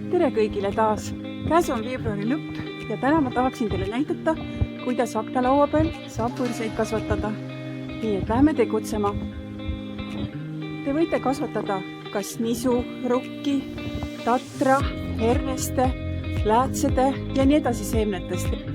Tere kõigile taas! Käes on veebruari lõpp ja täna ma tahaksin teile näidata, kuidas aknalaua peal saab võrseid kasvatada. Nii et läheme tegutsema. Te võite kasvatada kas nisu, rukki, tatra, herneste, läätsede ja nii edasi seemnetest.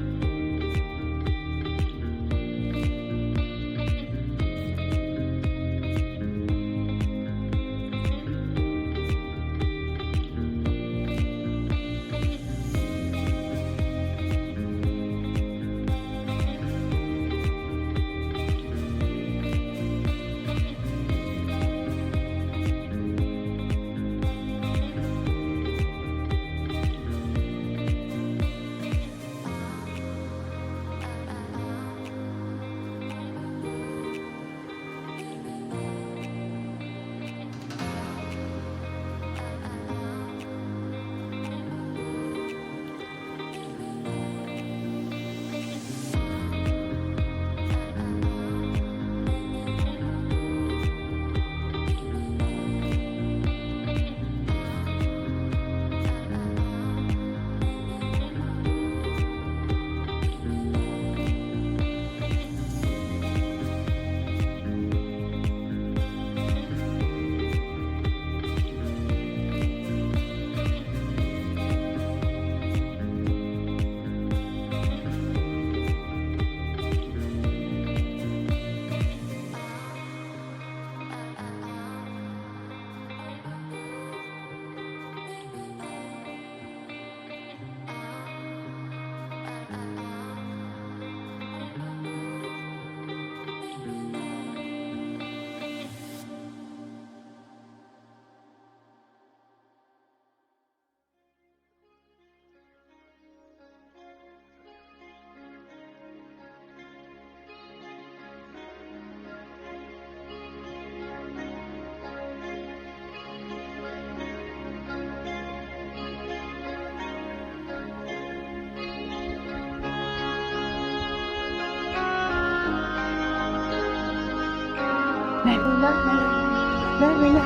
Lähme.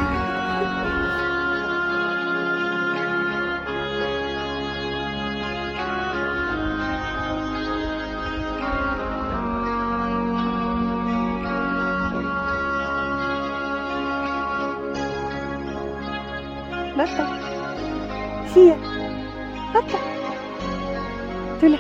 Lotta, siia, Lotta, tule.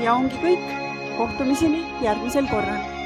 Ja ongi kõik. Kohtumiseni järgmisel korral.